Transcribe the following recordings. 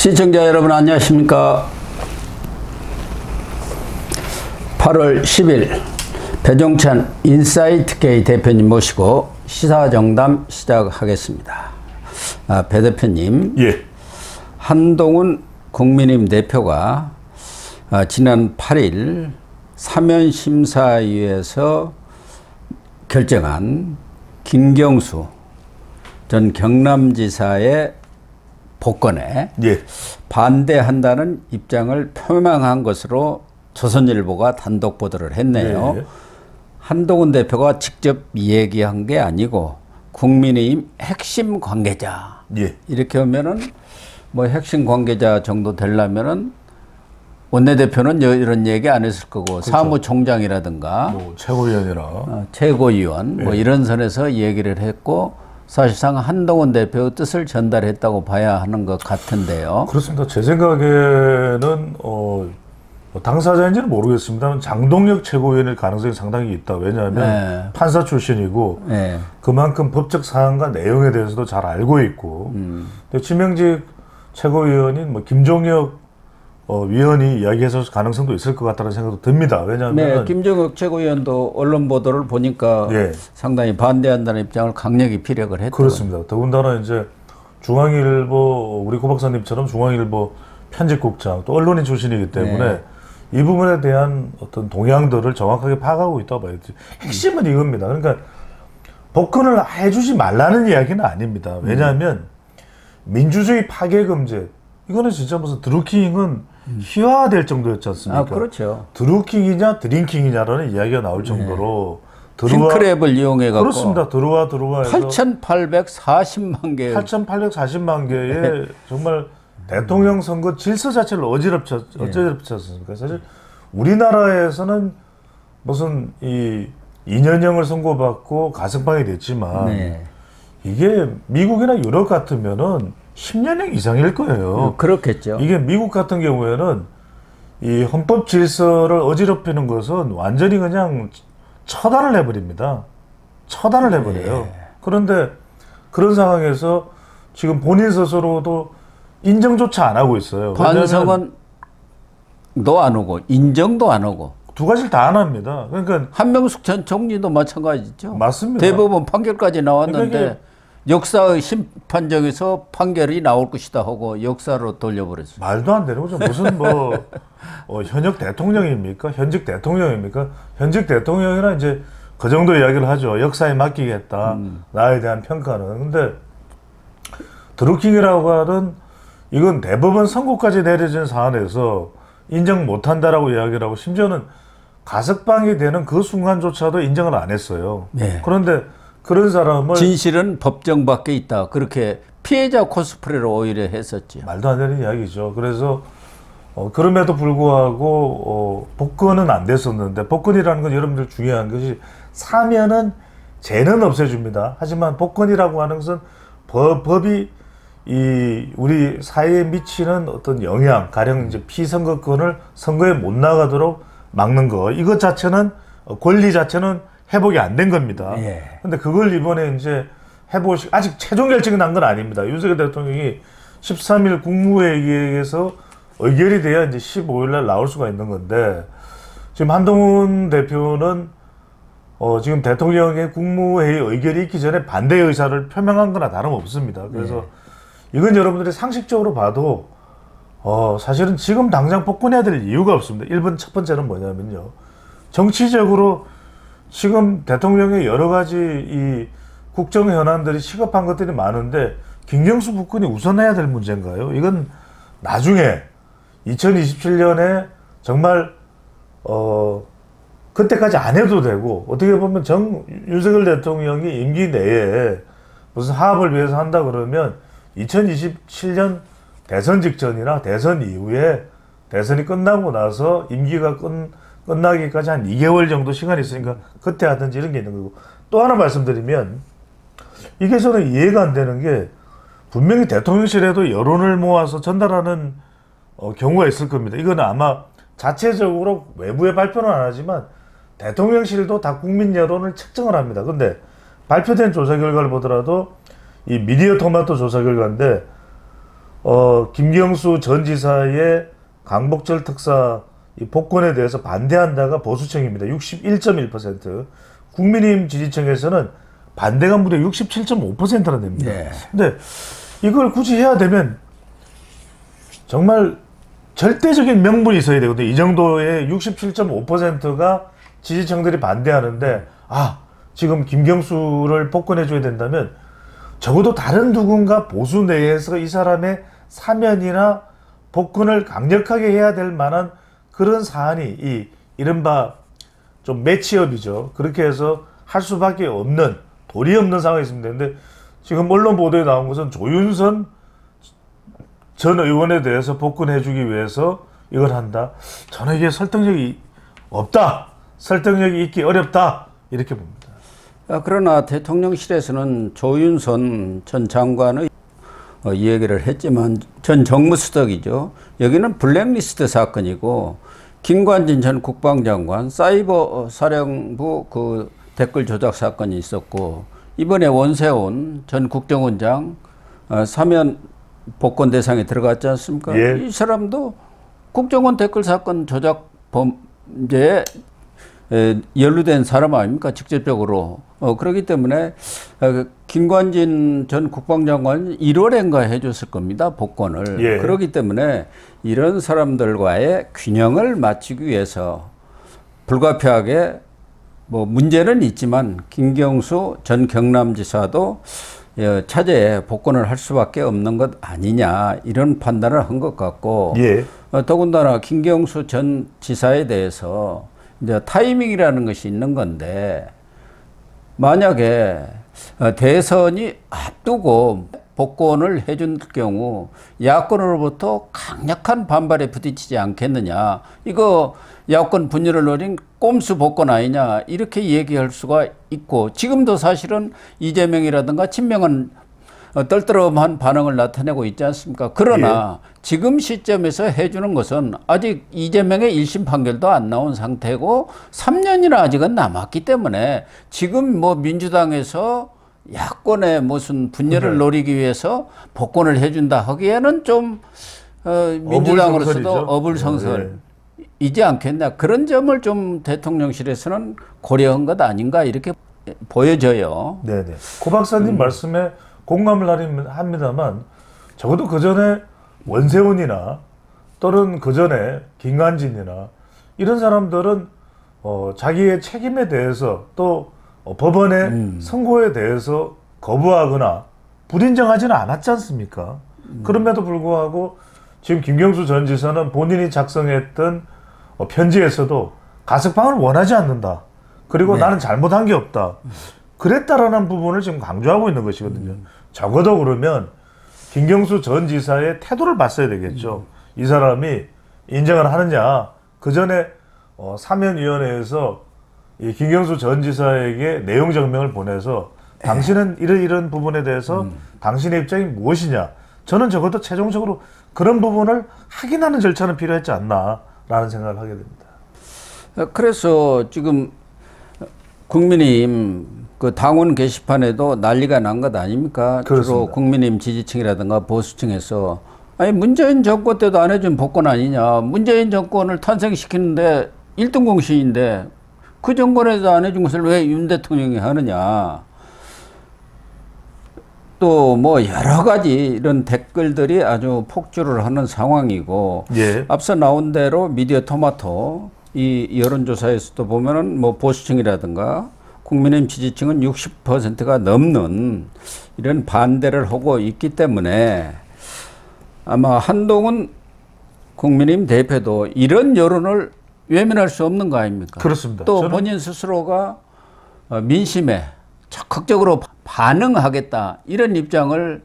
시청자 여러분 안녕하십니까. 8월 10일 배종찬 인사이트K 대표님 모시고 시사정담 시작하겠습니다. 배 대표님, 예. 한동훈 국민의힘 대표가 지난 8일 사면심사위에서 결정한 김경수 전 경남지사의 복권에 반대한다는 입장을 표명한 것으로 조선일보가 단독 보도를 했네요. 예. 한동훈 대표가 직접 얘기한 게 아니고 국민의힘 핵심 관계자. 예. 이렇게 하면은 뭐 핵심 관계자 정도 되려면은 원내대표는 이런 얘기 안 했을 거고, 그렇죠. 사무총장이라든가 뭐 최고위원이라 최고위원 예. 뭐 이런 선에서 얘기를 했고, 사실상 한동훈 대표의 뜻을 전달했다고 봐야 하는 것 같은데요. 그렇습니다. 제 생각에는 당사자인지는 모르겠습니다만 장동혁 최고위원일 가능성이 상당히 있다. 왜냐하면 판사 출신이고 그만큼 법적 사항과 내용에 대해서도 잘 알고 있고, 근데 지명직 최고위원인 뭐 김종혁 위원이 이야기해서 가능성도 있을 것 같다는 생각도 듭니다. 왜냐하면 김종혁 최고위원도 언론 보도를 보니까 상당히 반대한다는 입장을 강력히 피력을 했죠. 그렇습니다. 더군다나 이제 중앙일보, 우리 고 박사님처럼 중앙일보 편집국장 또 언론인 출신이기 때문에 이 부분에 대한 어떤 동향들을 정확하게 파악하고 있다고 봐요. 핵심은 이겁니다. 그러니까 복권을 해주지 말라는 이야기는 아닙니다. 왜냐하면 민주주의 파괴 금지, 이거는 진짜 무슨 드루킹은 희화화될 정도였지 않습니까? 그렇죠. 드루킹이냐 드링킹이냐라는 이야기가 나올 정도로 킹크랩을 이용해갖고. 그렇습니다. 들어와 해서 8,840만 개. 8,840만 개의 정말 대통령 선거 질서 자체를 어지럽지 않습니까? 사실 우리나라에서는 무슨 이 2년형을 선고받고 가석방이 됐지만 이게 미국이나 유럽 같으면은 10년형 이상일 거예요. 그렇겠죠. 이게 미국 같은 경우에는 이 헌법 질서를 어지럽히는 것은 완전히 그냥 처단을 해버립니다. 처단을 해버려요. 그런데 그런 상황에서 지금 본인 스스로도 인정조차 안 하고 있어요. 반성은 너 안 오고 인정도 안 오고 두 가지를 다 안 합니다. 그러니까 한명숙 전 총리도 마찬가지죠. 맞습니다. 대법원 판결까지 나왔는데 그러니까 역사의 심판정에서 판결이 나올 것이다 하고 역사로 돌려버렸어요. 말도 안 되는 거죠. 무슨 현역 대통령입니까? 현직 대통령입니까? 현직 대통령이라 이제 그 정도 이야기를 하죠. 역사에 맡기겠다. 나에 대한 평가는. 근데 드루킹이라고 하는 이건 대법원 선고까지 내려진 사안에서 인정 못한다라고 이야기를 하고, 심지어는 가석방이 되는 그 순간조차도 인정을 안 했어요. 그런데 그런 사람을 진실은 법정 밖에 있다. 그렇게 피해자 코스프레를 오히려 했었죠. 말도 안 되는 이야기죠. 그래서 그럼에도 불구하고 복권은 안 됐었는데, 복권이라는 건 여러분들 중요한 것이 사면은 죄는 없애줍니다. 하지만 복권이라고 하는 것은 법이 우리 사회에 미치는 어떤 영향, 가령 이제 피선거권을 선거에 못 나가도록 막는 거, 이것 자체는 권리 자체는 회복이 안 된 겁니다. 근데 그걸 이번에 이제 아직 최종 결정이 난 건 아닙니다. 윤석열 대통령이 13일 국무회의에서 의결이 돼야 이제 15일 날 나올 수가 있는 건데, 지금 한동훈 대표는 지금 대통령의 국무회의 의결이 있기 전에 반대 의사를 표명한 거나 다름없습니다. 그래서 이건 여러분들이 상식적으로 봐도 사실은 지금 당장 복권해야 될 이유가 없습니다. 첫 번째는 뭐냐면요, 정치적으로 지금 대통령의 여러 가지 이 국정 현안들이 시급한 것들이 많은데 김경수 복권이 우선해야 될 문제인가요? 이건 나중에 2027년에 정말 그때까지 안 해도 되고, 어떻게 보면 윤석열 대통령이 임기 내에 무슨 하합을 위해서 한다 그러면 2027년 대선 직전이나 대선 이후에, 대선이 끝나고 나서 임기가 끝나기까지 한 2개월 정도 시간이 있으니까 그때 하든지 이런 게 있는 거고. 또 하나 말씀드리면, 이게 저는 이해가 안 되는 게, 분명히 대통령실에도 여론을 모아서 전달하는 경우가 있을 겁니다. 이거는 아마 자체적으로 외부에 발표는 안 하지만 대통령실도 다 국민 여론을 측정을 합니다. 근데 발표된 조사 결과를 보더라도 이 미디어 토마토 조사 결과인데 김경수 전 지사의 강복절 특사 이 복권에 대해서 반대한다가 보수층입니다. 61.1%. 국민의힘 지지층에서는 반대가 무려 67.5%나 됩니다. 네. 근데 이걸 굳이 해야 되면 정말 절대적인 명분이 있어야 되거든요. 이 정도의 67.5%가 지지층들이 반대하는데 지금 김경수를 복권해줘야 된다면 적어도 다른 누군가 보수 내에서 이 사람의 사면이나 복권을 강력하게 해야 될 만한 그런 사안이 이 이른바 좀 매치업이죠. 그렇게 해서 할 수밖에 없는 도리 없는 상황이 있습니다. 근데 지금 언론 보도에 나온 것은 조윤선 전 의원에 대해서 복권해주기 위해서 이걸 한다. 저는 이게 설득력이 없다. 설득력이 있기 어렵다. 이렇게 봅니다. 그러나 대통령실에서는 조윤선 전 장관의 이 얘기를 했지만 전 정무수석이죠. 여기는 블랙리스트 사건이고 김관진 전 국방장관 사이버 사령부 그 댓글 조작 사건이 있었고 이번에 원세훈 전 국정원장 사면 복권 대상에 들어갔지 않습니까? 예. 이 사람도 국정원 댓글 사건 조작 범죄에 연루된 사람 아닙니까? 직접적으로. 그렇기 때문에 김관진 전 국방장관은 1월엔가 해줬을 겁니다. 복권을. 예. 그렇기 때문에 이런 사람들과의 균형을 맞추기 위해서 불가피하게 뭐 문제는 있지만 김경수 전 경남지사도 차제에 복권을 할 수밖에 없는 것 아니냐 이런 판단을 한 것 같고 예. 더군다나 김경수 전 지사에 대해서 이제 타이밍이라는 것이 있는 건데 만약에 대선이 앞두고 복권을 해준 경우 야권으로부터 강력한 반발에 부딪히지 않겠느냐. 이거 야권 분열을 노린 꼼수 복권 아니냐 이렇게 얘기할 수가 있고 지금도 사실은 이재명이라든가 친명은 떨떠름한 반응을 나타내고 있지 않습니까? 그러나 예. 지금 시점에서 해주는 것은 아직 이재명의 1심 판결도 안 나온 상태고 3년이나 아직은 남았기 때문에 지금 뭐 민주당에서 야권의 무슨 분열을 노리기 위해서 복권을 해준다 하기에는 좀 민주당으로서도 어불성설이지 않겠냐. 그런 점을 좀 대통령실에서는 고려한 것 아닌가 이렇게 보여져요. 네네. 고 박사님 말씀에 공감을 합니다만 적어도 그 전에 원세훈이나 또는 그 전에 김관진이나 이런 사람들은 자기의 책임에 대해서 또 법원의 선고에 대해서 거부하거나 불인정하지는 않았지 않습니까? 그럼에도 불구하고 지금 김경수 전 지사는 본인이 작성했던 편지에서도 가석방을 원하지 않는다. 그리고 나는 잘못한 게 없다. 그랬다라는 부분을 지금 강조하고 있는 것이거든요. 적어도 그러면 김경수 전 지사의 태도를 봤어야 되겠죠. 이 사람이 인정을 하느냐. 그 전에 사면위원회에서 이 김경수 전 지사에게 내용 증명을 보내서 당신은 이런 부분에 대해서 당신의 입장이 무엇이냐. 저는 적어도 최종적으로 그런 부분을 확인하는 절차는 필요했지 않나라는 생각을 하게 됩니다. 그래서 지금 국민의힘 그 당원 게시판에도 난리가 난 것 아닙니까? 그렇습니다. 주로 국민의힘 지지층이라든가 보수층에서 아니 문재인 정권 때도 안 해준 복권 아니냐. 문재인 정권을 탄생시키는데 1등 공신인데 그 정권에도 안 해준 것을 왜 윤 대통령이 하느냐. 또 뭐 여러 가지 이런 댓글들이 아주 폭주를 하는 상황이고 예. 앞서 나온 대로 미디어 토마토 이 여론조사에서도 보면은 뭐 보수층이라든가 국민의힘 지지층은 60%가 넘는 이런 반대를 하고 있기 때문에 아마 한동훈 국민의힘 대표도 이런 여론을 외면할 수 없는 거 아닙니까? 그렇습니다. 또 본인 스스로가 민심에 적극적으로 반응하겠다 이런 입장을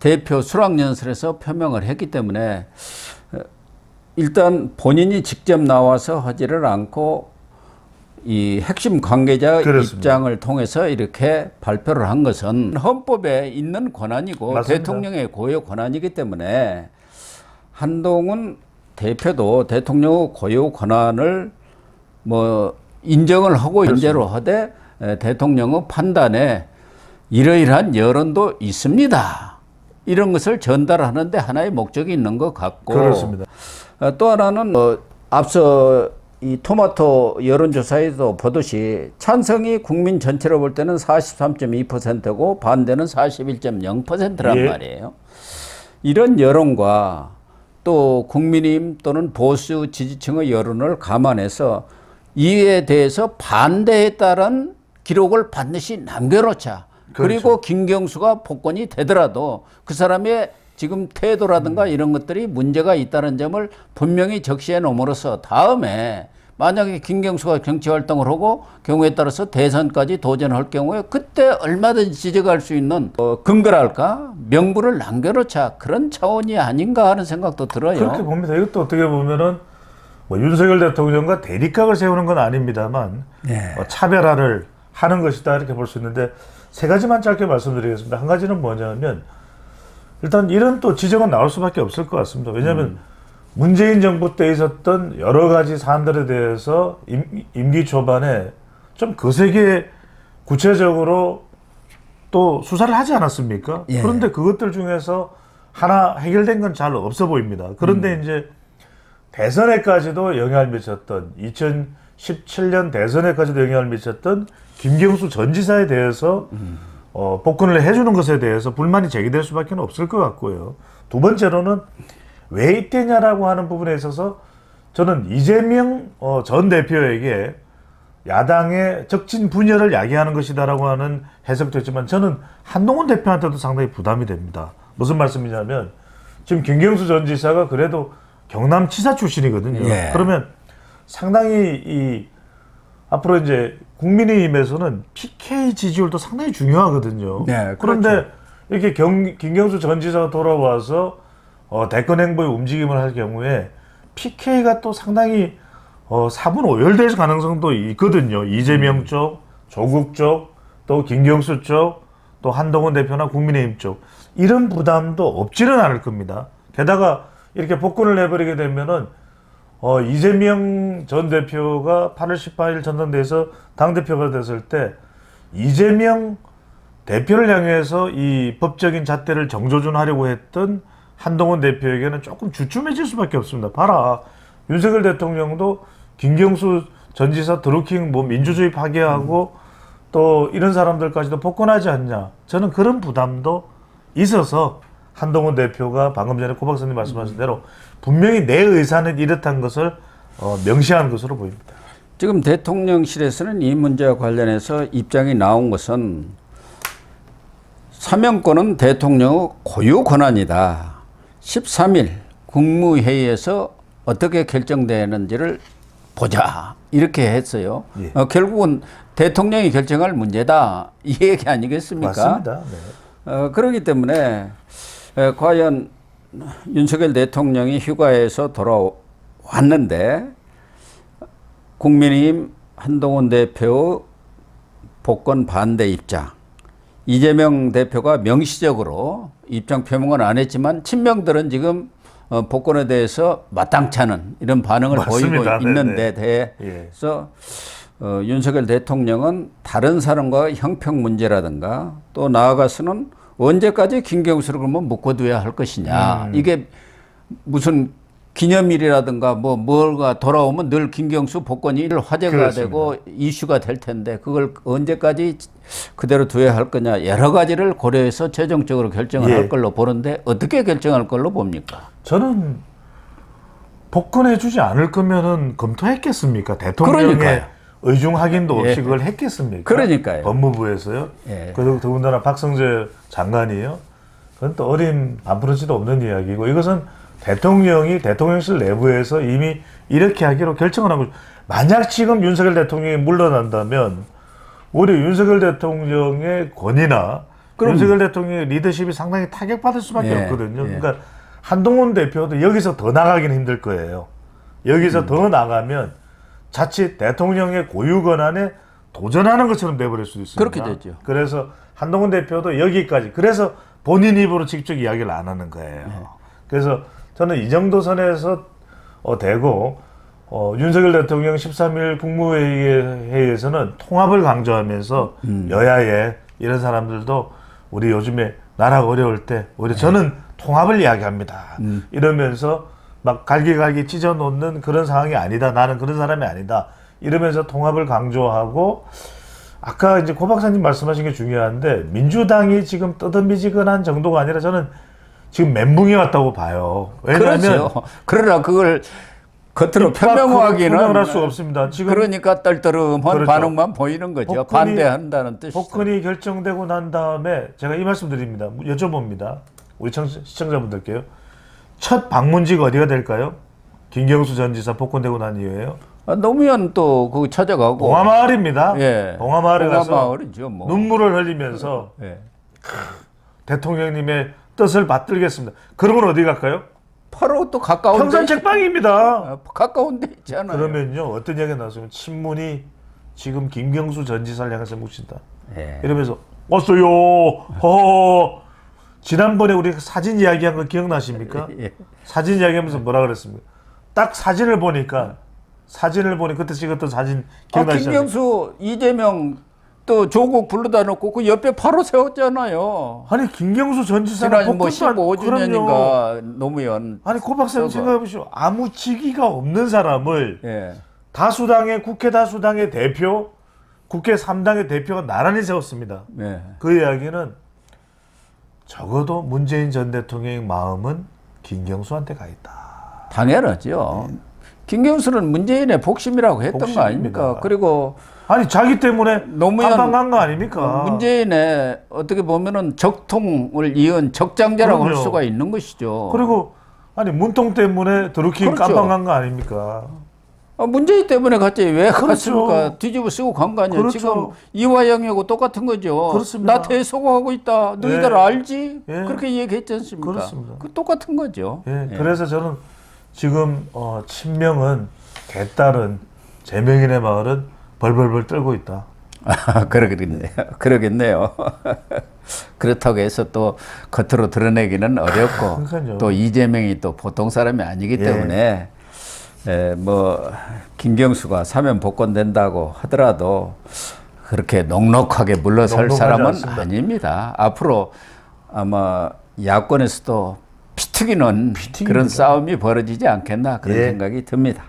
대표 수락연설에서 표명을 했기 때문에 일단 본인이 직접 나와서 하지를 않고 이 핵심 관계자 그렇습니다. 입장을 통해서 이렇게 발표를 한 것은 헌법에 있는 권한이고 맞습니다. 대통령의 고유 권한이기 때문에 한동훈 대표도 대통령의 고유 권한을 뭐 인정을 하고 그렇습니다. 인재로 하되 대통령의 판단에 이러이러한 여론도 있습니다. 이런 것을 전달하는데 하나의 목적이 있는 것 같고. 그렇습니다. 또 하나는 앞서 이 토마토 여론조사에도 보듯이 찬성이 국민 전체로 볼 때는 43.2%고 반대는 41.0%란 예. 말이에요. 이런 여론과 또 국민의힘 또는 보수 지지층의 여론을 감안해서 이에 대해서 반대했다는 기록을 반드시 남겨놓자. 그렇죠. 그리고 김경수가 복권이 되더라도 그 사람의 지금 태도라든가 이런 것들이 문제가 있다는 점을 분명히 적시해 놓음으로써 다음에 만약에 김경수가 정치활동을 하고 경우에 따라서 대선까지 도전할 경우에 그때 얼마든지 지적할 수 있는 근거랄까 명분을 남겨놓자 그런 차원이 아닌가 하는 생각도 들어요. 그렇게 봅니다. 이것도 어떻게 보면은 뭐 윤석열 대통령과 대립각을 세우는 건 아닙니다만 네. 차별화를 하는 것이다 이렇게 볼 수 있는데 세 가지만 짧게 말씀드리겠습니다. 한 가지는 뭐냐면 일단 이런 또 지적은 나올 수밖에 없을 것 같습니다. 왜냐하면 문재인 정부 때 있었던 여러 가지 사안들에 대해서 임기 초반에 좀 거세게 구체적으로 또 수사를 하지 않았습니까? 예. 그런데 그것들 중에서 하나 해결된 건 잘 없어 보입니다. 그런데 이제 대선에까지도 영향을 미쳤던 2017년 대선에까지도 영향을 미쳤던 김경수 전 지사에 대해서 복권을 해주는 것에 대해서 불만이 제기될 수밖에 없을 것 같고요. 두 번째로는 왜 이때냐라고 하는 부분에 있어서 저는 이재명 전 대표에게 야당의 적진 분열을 야기하는 것이다라고 하는 해석도 있지만 저는 한동훈 대표한테도 상당히 부담이 됩니다. 무슨 말씀이냐면 지금 김경수 전 지사가 그래도 경남지사 출신이거든요. 예. 그러면 상당히 앞으로 이제 국민의힘에서는 PK 지지율도 상당히 중요하거든요. 네, 그런데 그렇죠. 이렇게 김경수 전 지사가 돌아와서 대권 행보에 움직임을 할 경우에 PK가 또 상당히 4분 오열될 가능성도 있거든요. 이재명 쪽, 조국 쪽, 또 김경수 쪽, 또 한동훈 대표나 국민의힘 쪽 이런 부담도 없지는 않을 겁니다. 게다가 이렇게 복권을 내버리게 되면은 이재명 전 대표가 8월 18일 전당대회에서 당대표가 됐을 때 이재명 대표를 향해서 이 법적인 잣대를 정조준하려고 했던 한동훈 대표에게는 조금 주춤해질 수밖에 없습니다. 봐라. 윤석열 대통령도 김경수 전 지사 드루킹 뭐 민주주의 파괴하고 또 이런 사람들까지도 복권하지 않냐. 저는 그런 부담도 있어서 한동훈 대표가 방금 전에 고 박사님 말씀하신 대로 분명히 내 의사는 이렇다는 것을 명시한 것으로 보입니다. 지금 대통령실에서는 이 문제와 관련해서 입장이 나온 것은 사면권은 대통령의 고유 권한이다. 13일 국무회의에서 어떻게 결정되는지를 보자. 이렇게 했어요. 예. 결국은 대통령이 결정할 문제다. 이 얘기 아니겠습니까? 맞습니다. 네. 그렇기 때문에 과연 윤석열 대통령이 휴가에서 돌아왔는데 국민의힘 한동훈 대표의 복권 반대 입장, 이재명 대표가 명시적으로 입장 표명은 안 했지만 친명들은 지금 복권에 대해서 마땅치 않은 이런 반응을 맞습니다. 보이고 있는 데 대해서 윤석열 대통령은 다른 사람과 형평 문제라든가 또 나아가서는 언제까지 김경수를 그러면 묶어둬야 할 것이냐. 이게 무슨 기념일이라든가 뭐가 돌아오면 늘 김경수 복권이 화제가 그렇습니다. 되고 이슈가 될 텐데 그걸 언제까지 그대로 둬야 할 거냐. 여러 가지를 고려해서 최종적으로 결정을 할 걸로 보는데 어떻게 결정할 걸로 봅니까? 저는 복권해주지 않을 거면은 검토했겠습니까? 대통령의 그러니까요. 의중 확인도 없이 그걸 했겠습니까? 그러니까요. 법무부에서요. 그리고 더군다나 박성재 장관이요. 그건 또 어린 반프런치도 없는 이야기고 이것은 대통령이 대통령실 내부에서 이미 이렇게 하기로 결정을 한 거죠. 만약 지금 윤석열 대통령이 물러난다면 오히려 윤석열 대통령의 권위나 윤석열 대통령의 리더십이 상당히 타격받을 수밖에 없거든요. 그러니까 한동훈 대표도 여기서 더 나가기는 힘들 거예요. 여기서 더 나가면 자칫 대통령의 고유 권한에 도전하는 것처럼 돼버릴 수도 있습니다. 그렇게 되죠. 그래서 한동훈 대표도 여기까지. 그래서 본인 입으로 직접 이야기를 안 하는 거예요. 그래서 저는 이 정도 선에서 되고 윤석열 대통령 13일 국무회의에서는 통합을 강조하면서 여야의 이런 사람들도 우리 요즘에 나라가 어려울 때 오히려 저는 통합을 이야기합니다. 이러면서 막 갈기갈기 찢어놓는 그런 상황이 아니다. 나는 그런 사람이 아니다. 이러면서 통합을 강조하고 아까 이제 고 박사님 말씀하신 게 중요한데 민주당이 지금 떠듬미지근한 정도가 아니라 저는 지금 멘붕이 왔다고 봐요. 왜냐하면 그렇죠. 그러나 그걸 겉으로 표명하기는 할 수가 없습니다. 지금 그러니까 떨떠름한 그렇죠. 반응만 보이는 거죠. 반대한다는 뜻이죠. 복권이 결정되고 난 다음에 제가 이 말씀 드립니다. 여쭤봅니다. 우리 시청자분들께요. 첫 방문지가 어디가 될까요? 김경수 전 지사 복권되고 난 이후에요. 노무현 또 그 찾아가고 봉화마을입니다. 예. 봉화마을에 가서 봉화마을이죠, 뭐. 눈물을 흘리면서 예. 대통령님의 뜻을 받들겠습니다. 그러면 어디 갈까요? 바로 또 가까운 평산 책방입니다. 가까운 데 있잖아요. 그러면요 어떤 이야기가 나왔으면 친문이 지금 김경수 전 지사를 향해서 묻힌다. 예. 이러면서 왔어요. 허. 지난번에 우리 사진 이야기한 거 기억나십니까? 예. 사진 이야기하면서 뭐라 그랬습니까? 딱 사진을 보니까 그때 찍었던 사진 기억나시죠? 김경수, 이재명 또 조국 불러다 놓고 그 옆에 바로 세웠잖아요. 아니 김경수 전 지사는 지난 뭐 복권도 15주년인가 노무현. 아니 고 박사님 생각해 보시오. 아무 직위가 없는 사람을 예. 국회 다수당의 대표, 국회 3당의 대표가 나란히 세웠습니다. 예. 그 이야기는 적어도 문재인 전 대통령의 마음은 김경수한테 가 있다. 당연하죠. 김경수는 문재인의 복심이라고 했던 복심입니다. 거 아닙니까? 그리고 아니 자기 때문에 노무현 깜빵 간 거 아닙니까? 문재인의 어떻게 보면은 적통을 이은 적장자라고 그럼요. 할 수가 있는 것이죠. 그리고 아니 문통 때문에 드루킹 그렇죠. 깜빵 간 거 아닙니까? 문재인 때문에 갔지 왜 그렇죠. 갔습니까? 뒤집어 쓰고 간 거 아니에요. 그렇죠. 지금 이화영하고 똑같은 거죠. 그렇습니다. 나 대소하고 있다. 너희들 예. 알지? 예. 그렇게 얘기했지 않습니까? 그렇습니다. 그 똑같은 거죠. 예, 예. 그래서 저는 지금 친명은 개딸은 제명인의 마을은 벌벌벌 떨고 있다. 그러겠네요. 그러겠네요. 그렇다고 해서 또 겉으로 드러내기는 어렵고 그러니까요. 또 이재명이 또 보통 사람이 아니기 때문에 뭐 김경수가 사면 복권된다고 하더라도 그렇게 넉넉하게 물러설 넉넉하지 사람은 않습니다. 아닙니다. 앞으로 아마 야권에서도 피 튀기는 그런 싸움이 벌어지지 않겠나 그런 생각이 듭니다.